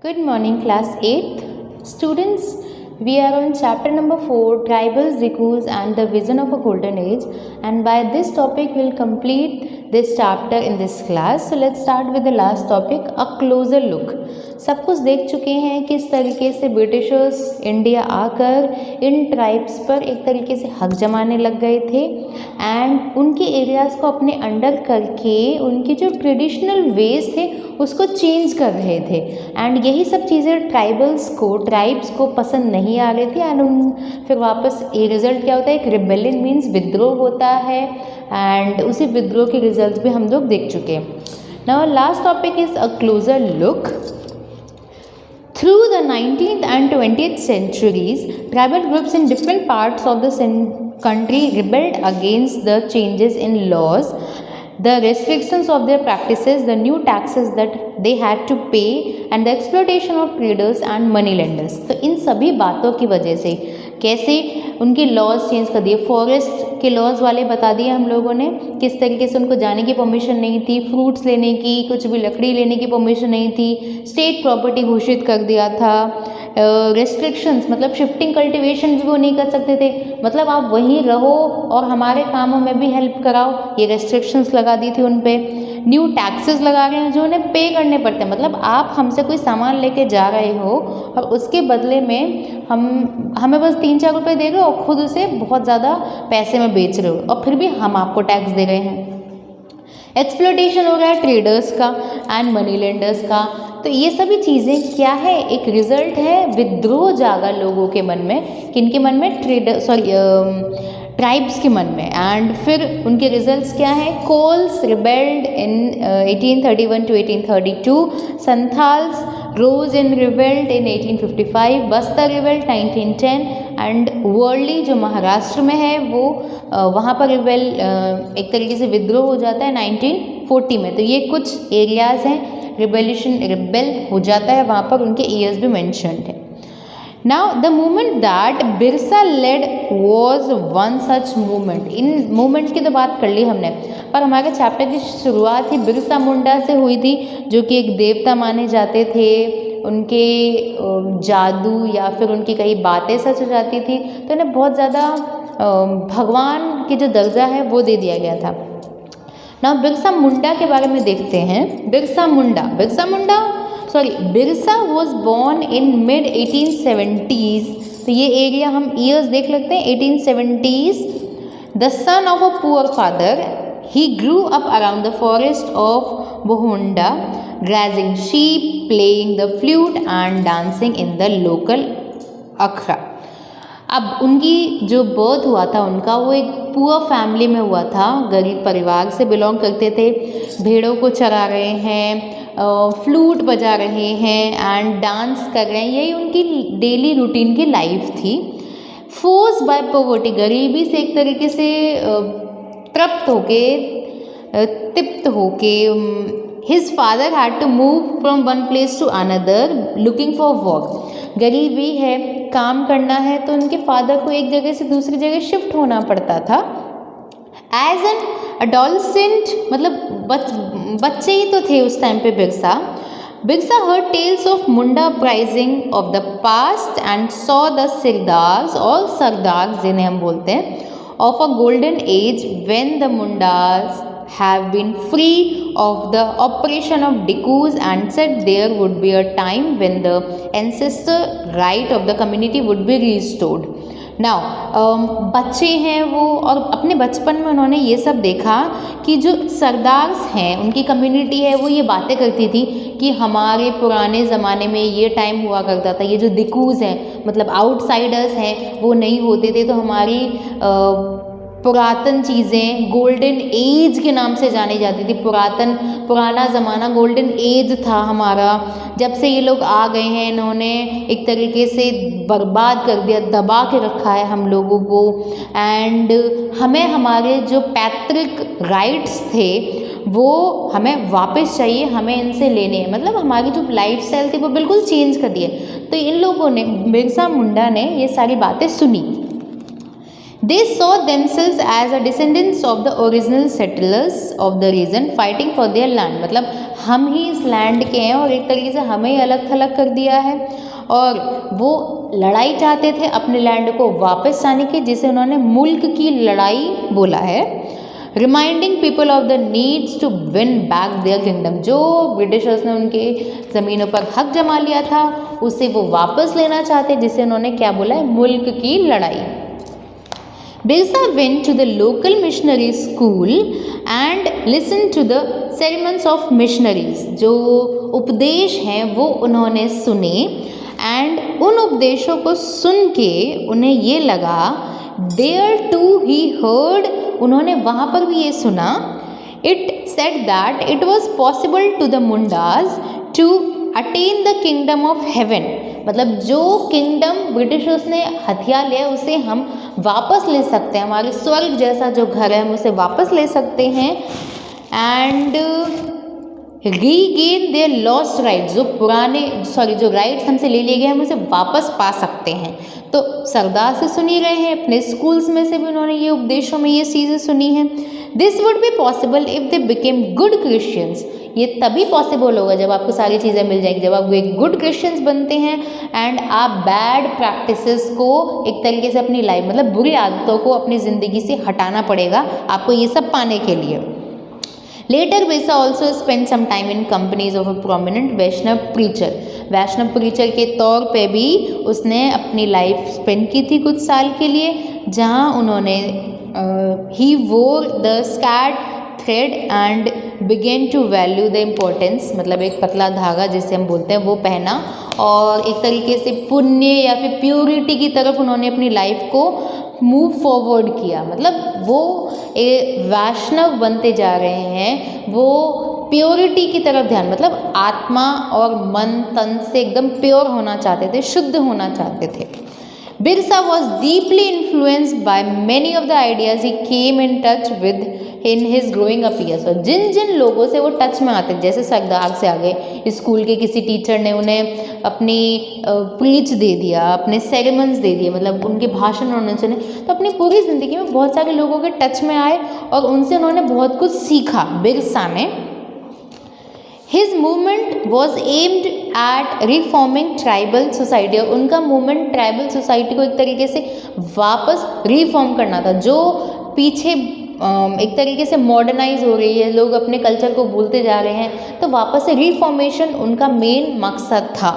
Good morning, class 8th. Students, we are on chapter number 4, Tribals, Rikus and the Vision of a Golden Age. And by this topic, we'll complete this chapter in this class. So let's start with the last topic, a closer look. सब कुछ देख चुके हैं किस तरीके से Britishers India आकर इन tribes पर एक तरीके से हक जमाने लग गए थे एंड उनके एरियाज़ को अपने अंडर करके उनके जो ट्रेडिशनल वेज थे उसको चेंज कर रहे थे एंड यही सब चीज़ें ट्राइब्स को पसंद नहीं आ रही थी एंड फिर वापस ये रिज़ल्ट क्या होता है, एक रिबेलियन मीन्स विद्रोह होता है एंड उसी विद्रोह के रिजल्ट भी हम लोग देख चुके हैं. Now last topic is a closure look. Through the 19th and 20th centuries, tribal groups in different parts of the country rebelled against the changes in laws, the restrictions of their practices, the new taxes that they had to pay and the exploitation of traders and money lenders. तो इन सभी बातों की वजह से कैसे उनके laws change कर दिए. फॉरेस्ट के लॉज वाले बता दिए हम लोगों ने, किस तरीके से उनको जाने की परमिशन नहीं थी, फ्रूट्स लेने की, कुछ भी लकड़ी लेने की परमिशन नहीं थी, स्टेट प्रॉपर्टी घोषित कर दिया था. रेस्ट्रिक्शंस मतलब शिफ्टिंग कल्टीवेशन भी वो नहीं कर सकते थे, मतलब आप वहीं रहो और हमारे कामों में भी हेल्प कराओ, ये रेस्ट्रिक्शंस लगा दी थी उन पर. न्यू टैक्सेस लगा रहे हैं जो उन्हें पे करने पड़ते हैं, मतलब आप हमसे कोई सामान लेके जा रहे हो और उसके बदले में हमें बस 3-4 रुपये दे रहे हो और खुद उसे बहुत ज़्यादा पैसे में बेच रहे हो और फिर भी हम आपको टैक्स दे रहे हैं. एक्सप्लोटेशन हो रहा है ट्रेडर्स का एंड मनी लेंडर्स का. तो ये सभी चीज़ें क्या है, एक रिजल्ट है विद्रोह जागा लोगों के मन में, किनके मन में, ट्राइब्स के मन में. एंड फिर उनके रिजल्ट्स क्या है, Kols rebelled in 1831 to 1832, Santhals rose in rebelled in 1855, Bastar rebelled 1910 and Warli जो महाराष्ट्र में है वो वहाँ पर रिबेल एक तरीके से विद्रोह हो जाता है 1940 में. तो ये कुछ एरियाज़ हैं रिबेल हो जाता है, वहाँ पर उनके ईयर्स भी मेंशन्ड है. Now the movement that Birsa led was one such movement. In movements की तो बात कर ली हमने, पर हमारे चैप्टर की शुरुआत ही बिरसा मुंडा से हुई थी जो कि एक देवता माने जाते थे. उनके जादू या फिर उनकी कई बातें सच हो जाती थी तो इन्हें बहुत ज़्यादा भगवान की जो दर्जा है वो दे दिया गया था. ना बिरसा मुंडा के बारे में देखते हैं. Birsa was born in mid 1870s. तो ये एरिया हम ईयर्स देख लेते हैं. 1870s. The son of a poor father, he grew up around the forest of Bohonda, grazing sheep, playing the flute and dancing in the local akhara. अब उनकी जो birth हुआ था उनका वो एक पुअर फैमिली में हुआ था, गरीब परिवार से बिलोंग करते थे. भेड़ों को चरा रहे हैं, फ्लूट बजा रहे हैं एंड डांस कर रहे हैं, यही उनकी डेली रूटीन की लाइफ थी. फोर्स बाय पॉवर्टी, गरीबी से एक तरीके से तृप्त होके his father had to move from one place to another looking for work. गरीबी है, काम करना है, तो उनके फादर को एक जगह से दूसरी जगह शिफ्ट होना पड़ता था. एज एन अडोलसेंट मतलब बच्चे ही तो थे उस टाइम पे Birsa heard tales of Munda uprising of the past and saw the sirdars और सरदार्स जिन्हें हम बोलते हैं of a golden age when the Mundas have been free of the oppression of Dikus and said there would be a time when the ancestor right of the community would be restored. Now बच्चे हैं वो और अपने बचपन में उन्होंने ये सब देखा कि जो सरदार्स हैं उनकी कम्युनिटी है वो ये बातें करती थी कि हमारे पुराने ज़माने में ये टाइम हुआ करता था, ये जो दिकूज़ हैं मतलब आउटसाइडर्स हैं वो नहीं होते थे, तो हमारी पुरातन चीज़ें गोल्डन एज के नाम से जानी जाती थी. पुराना ज़माना गोल्डन एज था हमारा. जब से ये लोग आ गए हैं इन्होंने एक तरीके से बर्बाद कर दिया, दबा के रखा है हम लोगों को एंड हमें हमारे जो पैतृक राइट्स थे वो हमें वापस चाहिए, हमें इनसे लेने हैं. मतलब हमारी जो लाइफ स्टाइल थी वो बिल्कुल चेंज कर दिए. तो इन लोगों ने बिरसा मुंडा ने ये सारी बातें सुनी. They saw themselves as a descendants of the original settlers of the region fighting for their land. मतलब हम ही इस लैंड के हैं और एक तरीके से हमें ही अलग थलग कर दिया है, और वो लड़ाई चाहते थे अपने लैंड को वापस जाने की, जिसे उन्होंने मुल्क की लड़ाई बोला है। Reminding people of the needs to win back their kingdom, जो ब्रिटिशर्स ने उनके ज़मीनों पर हक जमा लिया था उसे वो वापस लेना चाहते, जिसे उन्होंने क्या बोला है, मुल्क की लड़ाई। Birsa went to the local missionary school and listened to the sermons of missionaries. जो उपदेश हैं वो उन्होंने सुने, एंड उन उपदेशों को सुन के उन्हें ये लगा, there too he heard, उन्होंने वहाँ पर भी ये सुना, it said that it was possible to the Mundas to attain the kingdom of heaven. मतलब जो किंगडम ब्रिटिशर्स ने हथिया लिया उसे हम वापस ले सकते हैं, हमारे स्वर्ग जैसा जो घर है हम उसे वापस ले सकते हैं, and regain their lost rights, जो राइट्स हमसे ले लिए गए हम उसे वापस पा सकते हैं। तो सरदार से सुन ही रहे हैं, अपने स्कूल्स में से भी उन्होंने ये उपदेशों में ये चीज़ें सुनी हैं। This would be possible if they became good Christians, ये तभी पॉसिबल होगा जब आपको सारी चीज़ें मिल जाएंगी, जब आप एक गुड क्रिश्चियंस बनते हैं एंड आप बैड प्रैक्टिसेस को एक तरीके से अपनी लाइफ, मतलब बुरी आदतों को अपनी ज़िंदगी से हटाना पड़ेगा आपको ये सब पाने के लिए। Later Birsa also spend some time in companies of a prominent Vaishnav preacher, Vaishnav preacher के तौर पे भी उसने अपनी लाइफ स्पेंड की थी कुछ साल के लिए, जहाँ उन्होंने he wore the sacred thread and began to value the importance, मतलब एक पतला धागा जिसे हम बोलते हैं वो पहना, और एक तरीके से पुण्य या फिर प्योरिटी की तरफ उन्होंने अपनी लाइफ को मूव फॉरवर्ड किया। मतलब वो वैष्णव बनते जा रहे हैं, वो प्योरिटी की तरफ ध्यान, मतलब आत्मा और मन तन से एकदम प्योर होना चाहते थे, शुद्ध होना चाहते थे। Birsa was deeply influenced by many of the ideas he came in touch with in his growing up years. और जिन जिन लोगों से वो टच में आते, जैसे सरदार से आ गए, स्कूल के किसी टीचर ने उन्हें अपनी प्रीच दे दिया, अपने सेरेमन्स दे दिए, मतलब उनके भाषण उन्होंने सुने, तो अपनी पूरी ज़िंदगी में बहुत सारे लोगों के टच में आए और उनसे उन्होंने बहुत कुछ सीखा बिरसा ने। His movement was aimed at reforming tribal society, और उनका मूवमेंट ट्राइबल सोसाइटी को एक तरीके से वापस रिफॉर्म करना था, जो पीछे एक तरीके से मॉडर्नाइज हो रही है, लोग अपने कल्चर को भूलते जा रहे हैं, तो वापस से रिफॉर्मेशन उनका मेन मकसद था।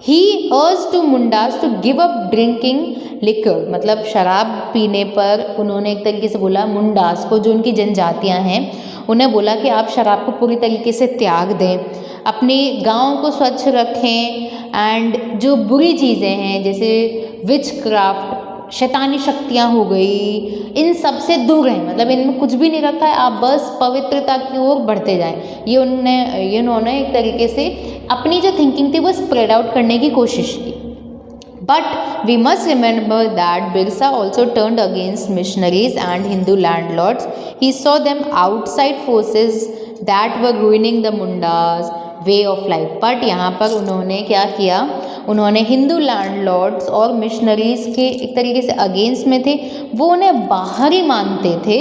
He urged to Mundas to give up drinking liquor, मतलब शराब पीने पर उन्होंने एक तरीके से बोला मुंडास को, जो उनकी जनजातियाँ हैं, उन्हें बोला कि आप शराब को पूरी तरीके से त्याग दें, अपने गाँव को स्वच्छ रखें, एंड जो बुरी चीज़ें हैं जैसे विच क्राफ्ट, शैतानी शक्तियाँ हो गई, इन सब से दूर रहें, मतलब इनमें कुछ भी नहीं रखा है, आप बस पवित्रता की ओर बढ़ते जाएं। ये उन्होंने एक तरीके से अपनी जो थिंकिंग थी वो स्प्रेड आउट करने की कोशिश की। But we must remember that Birsa also turned against missionaries and Hindu landlords. He saw them outside forces that were ruining the Mundas way of life. But यहाँ पर उन्होंने क्या किया, उन्होंने हिंदू लैंडलॉर्ड्स और मिशनरीज़ के एक तरीके से अगेंस्ट में थे, वो उन्हें बाहरी मानते थे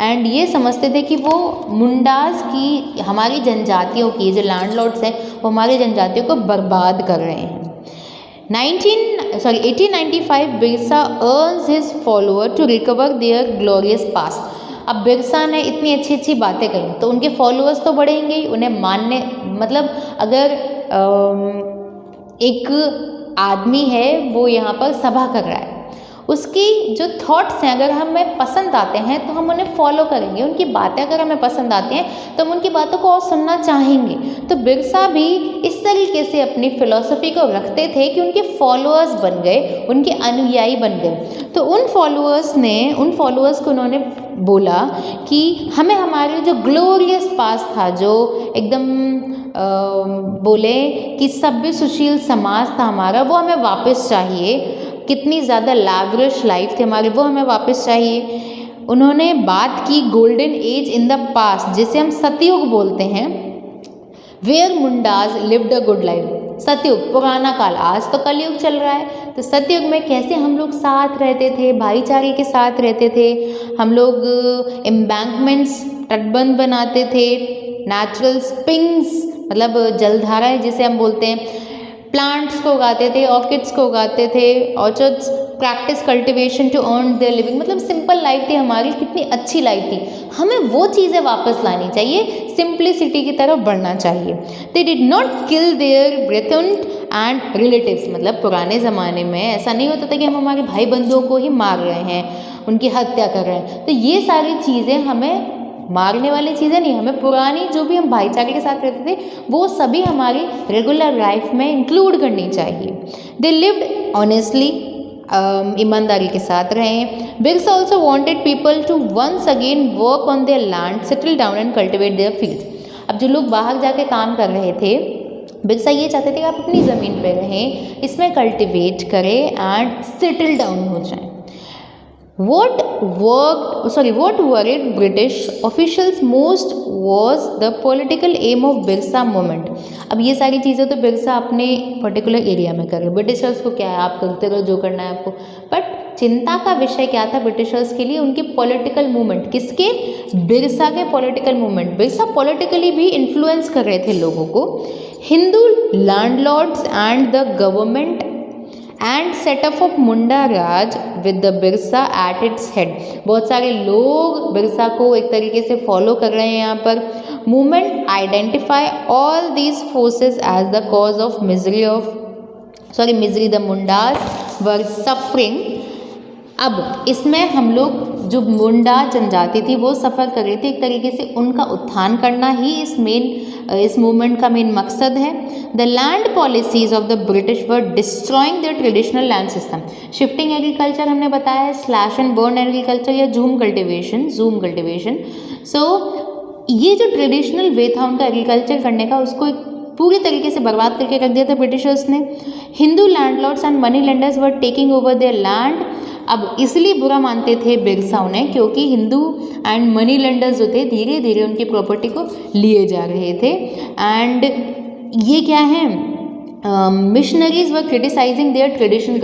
एंड ये समझते थे कि वो मुंडास की, हमारी जनजातियों की, जो लैंडलॉर्ड्स हैं वो हमारी जनजातियों को बर्बाद कर रहे हैं। 1895 Birsa earns his follower to recover their glorious past. अब बिरसा ने इतनी अच्छी अच्छी बातें कही तो उनके फॉलोअर्स तो बढ़ेंगे ही, उन्हें मानने, मतलब अगर एक आदमी है वो यहाँ पर सभा कर रहा है, उसकी जो थॉट्स हैं अगर हमें पसंद आते हैं तो हम उन्हें फॉलो करेंगे, उनकी बातें अगर हमें पसंद आती हैं तो हम उनकी बातों को और सुनना चाहेंगे। तो बिरसा भी इस तरीके से अपनी फ़िलॉसफी को रखते थे कि उनके फॉलोअर्स बन गए, उनके अनुयायी बन गए। तो उन फॉलोअर्स को उन्होंने बोला कि हमें हमारे जो ग्लोरियस पास्ट था, जो एकदम बोले कि सभ्य सुशील समाज था हमारा, वो हमें वापस चाहिए। कितनी ज़्यादा लैविश लाइफ थी हमारी, वो हमें वापस चाहिए। उन्होंने बात की golden age in the past, जिसे हम सतयुग बोलते हैं, where Mundas lived a good life, Satyug पुराना काल, आज तो कलयुग चल रहा है, तो सतयुग में कैसे हम लोग साथ रहते थे, भाईचारे के साथ रहते थे, हम लोग एम्बैंकमेंट्स तटबंध बनाते थे, नेचुरल स्प्रिंग्स मतलब जलधाराएं जिसे हम बोलते हैं, प्लांट्स को उगाते थे, ऑर्किड्स को उगाते थे, orchards, practice cultivation to earn their living, मतलब सिंपल लाइफ थी हमारी, कितनी अच्छी लाइफ थी। हमें वो चीज़ें वापस लानी चाहिए, सिंप्लिसिटी की तरफ बढ़ना चाहिए। They did not kill their brethren and relatives, मतलब पुराने ज़माने में ऐसा नहीं होता था कि हम हमारे भाई बंधुओं को ही मार रहे हैं, उनकी हत्या कर रहे हैं। तो ये सारी चीज़ें हमें, मारने वाली चीज़ें नहीं, हमें पुरानी जो भी हम भाईचारे के साथ रहते थे वो सभी हमारी रेगुलर लाइफ में इंक्लूड करनी चाहिए। दे लिव्ड ऑनेस्टली, ईमानदारी के साथ रहें। Birsa also wanted people to once again work on their land, settle down and cultivate their fields. अब जो लोग बाहर जाके काम कर रहे थे, बिरसा ये चाहते थे कि आप अपनी ज़मीन पे रहें, इसमें कल्टिवेट करें एंड सेटल डाउन हो जाएं। What worried British officials most was the political aim of Birsa movement. अब ये सारी चीज़ें तो बिरसा अपने पर्टिकुलर एरिया में कर रहे, ब्रिटिशर्स को क्या है, आप करते रहो जो करना है आपको, बट चिंता का विषय क्या था ब्रिटिशर्स के लिए, उनकी पॉलिटिकल मूवमेंट, किसके, बिरसा के पॉलिटिकल मूवमेंट। बिरसा पॉलिटिकली भी इन्फ्लुएंस कर रहे थे लोगों को। Hindu landlords and the government and setup of Munda Raj with the Birsa at its head. बहुत सारे लोग बिरसा को एक तरीके से फॉलो कर रहे हैं यहाँ पर। Movement identify all these forces as the cause of misery the Mundas were suffering. अब इसमें हम लोग, जो मुंडा जनजाति थी वो सफ़र कर रही थी, एक तरीके से उनका उत्थान करना ही इस मूवमेंट का मेन मकसद है। The land policies of the British were destroying the traditional land system. Shifting agriculture हमने बताया है, स्लैश एंड बर्न एग्रीकल्चर या जूम कल्टिवेशन। सो ये जो ट्रेडिशनल वे था उनका एग्रीकल्चर करने का, उसको एक पूरी तरीके से बर्बाद करके रख दिया था ब्रिटिशर्स ने। Hindu landlords and money lenders were taking over there land. अब इसलिए बुरा मानते थे बिरसा उन्हें क्योंकि हिंदू एंड मनी लेंडर्स जो थे धीरे धीरे उनकी प्रॉपर्टी को लिए जा रहे थे। एंड ये क्या है, missionaries were criticising their traditional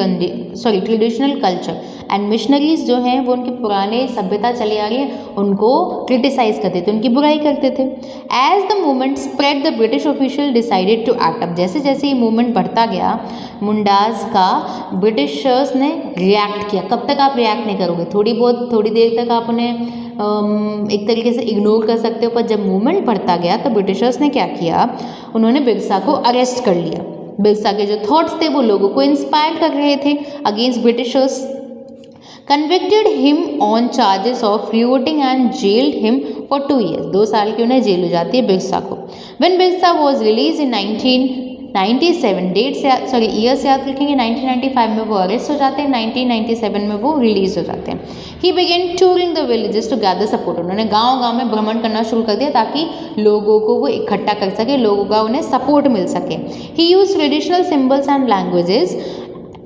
culture. And missionaries जो हैं वो उनकी पुराने सभ्यता चली आ रही है उनको क्रिटिसाइज करते थे, उनकी बुराई करते थे। As the movement spread the British official decided to act. अब जैसे जैसे ये मूवमेंट बढ़ता गया मुंडास का, ब्रिटिशर्स ने रिएक्ट किया। कब तक आप रिएक्ट नहीं करोगे, थोड़ी देर तक आप उन्हें एक तरीके से इग्नोर कर सकते हो, पर जब मूवमेंट बढ़ता गया तो ब्रिटिशर्स ने क्या किया, उन्होंने बिरसा को अरेस्ट कर लिया। बिरसा के जो थॉट्स थे वो लोगों को इंस्पायर कर रहे थे against Britishers. Convicted him on charges of rioting and jailed him for 2 years। 2 साल की उन्हें जेल हो जाती है बिरसा को। When Birsa was release in 1997, year से याद रखेंगे, 1995 में वो अरेस्ट हो जाते हैं, 1997 में वो रिलीज हो जाते हैं। ही began touring the villages to gather support. उन्होंने गांव में भ्रमण करना शुरू कर दिया ताकि लोगों को वो इकट्ठा कर सके, लोगों का उन्हें सपोर्ट मिल सके। He use traditional symbols and languages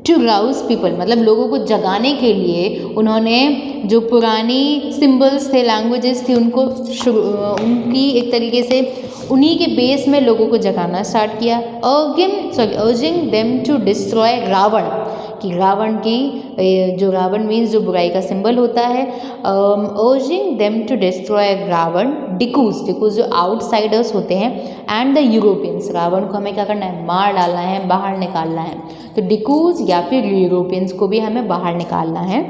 to rouse people, मतलब लोगों को जगाने के लिए उन्होंने जो पुरानी सिम्बल्स थे, लैंग्वेजेस थी, उनकी एक तरीके से उन्हीं के बेस में लोगों को जगाना स्टार्ट किया। Urging them to destroy Ravana, कि रावण की जो रावण मीन्स जो बुराई का सिंबल होता है, urging them to destroy Ravana. Because जो आउटसाइडर्स होते हैं एंड द यूरोपियंस, रावण को हमें क्या करना है, मार डालना है, बाहर निकालना है। तो डिकूज या फिर यूरोपियंस को भी हमें बाहर निकालना है।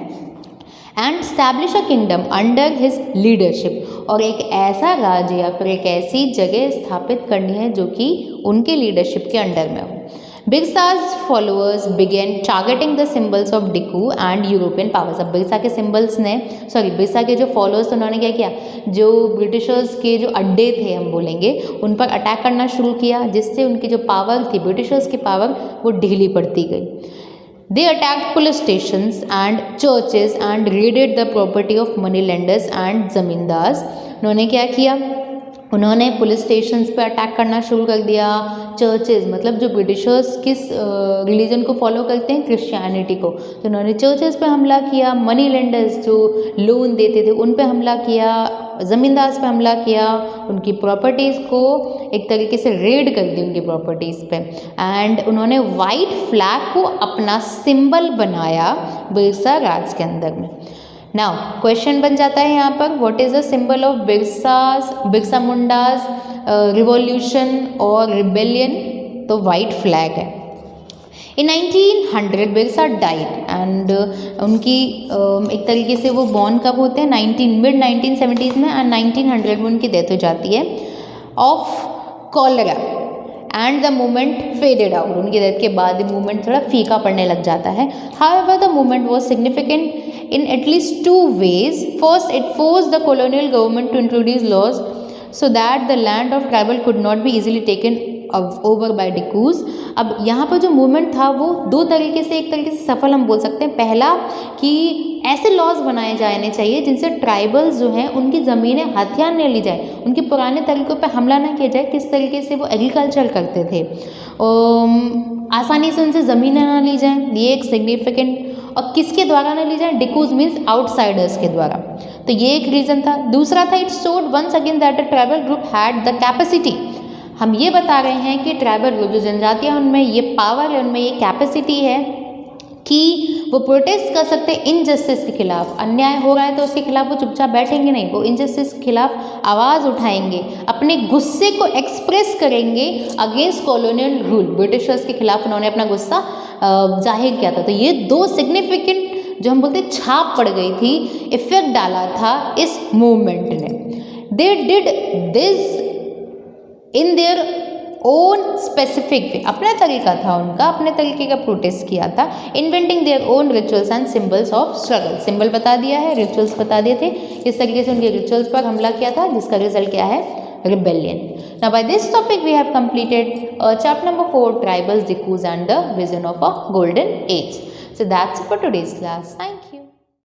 And establish a kingdom under his leadership, और एक ऐसा राज्य या फिर एक ऐसी जगह स्थापित करनी है जो कि उनके लीडरशिप के अंडर में हो। बिरसा's followers began targeting the symbols of Diku and European powers। अब बिरसा के सिम्बल्स ने, बिरसा के जो फॉलोअर्स, उन्होंने क्या किया, जो ब्रिटिशर्स के जो अड्डे थे हम बोलेंगे, उन पर अटैक करना शुरू किया, जिससे उनकी जो पावर थी, ब्रिटिशर्स की पावर, वो ढीली पड़ती गई। They attacked police stations and churches and raided the property of money lenders and zamindars। उन्होंने क्या किया, उन्होंने पुलिस स्टेशंस पे अटैक करना शुरू कर दिया। चर्चेस, मतलब जो ब्रिटिशर्स किस रिलीजन को फॉलो करते हैं, क्रिश्चियनिटी को, तो उन्होंने चर्चेस पे हमला किया। मनी लेंडर्स जो लोन देते थे उन पे हमला किया। ज़मींदार पे हमला किया, उनकी प्रॉपर्टीज़ को एक तरीके से रेड कर दी उनकी प्रॉपर्टीज़ पे, एंड उन्होंने वाइट फ्लैग को अपना सिंबल बनाया बिरसा राज के अंदर में। नाउ क्वेश्चन बन जाता है यहाँ पर, what is the symbol of Birsa Mundas revolution और रिबेलियन? तो वाइट फ्लैग है। इन 1900 बिरसा डाइड एंड उनकी एक तरीके से वो बॉर्न कब होते हैं, मिड 1970s में, एंड 1900 में उनकी डेथ हो जाती है of cholera, and the movement faded out. उनकी डेथ के बाद मूवमेंट थोड़ा फीका पड़ने लग जाता है। However the movement was significant in at least two ways. First, it forced the colonial government to introduce laws so that the land of tribal could not be easily taken over by Dikus. अब यहाँ पर जो movement था वो दो तरीके से, एक तरीके से सफल हम बोल सकते हैं। पहला कि ऐसे लॉज बनाए जाने चाहिए जिनसे ट्राइबल्स जो हैं उनकी ज़मीनें हथियार न ली जाए, उनके पुराने तरीक़ों पर हमला ना किया जाए, किस तरीके से वो एग्रीकल्चर करते थे, आसानी से उनसे ज़मीनें ना ली जाएँ, ये एक सिग्निफिकेंट। और किसके द्वारा ना ली जाए? डिकूज मीन्स आउटसाइडर्स के द्वारा। तो ये एक रीज़न था। दूसरा था, it showed once again that a tribal group had the capacity. हम ये बता रहे हैं कि ट्राइबल ग्रुप जो जनजातियाँ, उनमें ये पावर है, उनमें ये कैपेसिटी है कि वो प्रोटेस्ट कर सकते हैं इनजस्टिस के खिलाफ। अन्याय हो रहा है तो उसके खिलाफ वो चुपचाप बैठेंगे नहीं, वो इनजस्टिस के खिलाफ आवाज़ उठाएंगे, अपने गुस्से को एक्सप्रेस करेंगे अगेंस्ट कॉलोनियल रूल। ब्रिटिशर्स के खिलाफ उन्होंने अपना गुस्सा जाहिर किया था। तो ये दो सिग्निफिकेंट जो हम बोलते हैं छाप पड़ गई थी, इफेक्ट डाला था इस मूवमेंट ने। They did this in their own specific way, अपना तरीका था उनका, अपने तरीके का प्रोटेस्ट किया था। Inventing their own rituals and symbols of struggle, symbol बता दिया है, रिचुअल्स बता दिए थे, इस तरीके से उनके रिचुअल्स पर हमला किया था, जिसका रिजल्ट क्या है? rebellion. Now by this topic we have completed chapter number 4, tribals, Dikus and the vision of a golden age. So that's it for today's class. Thank you.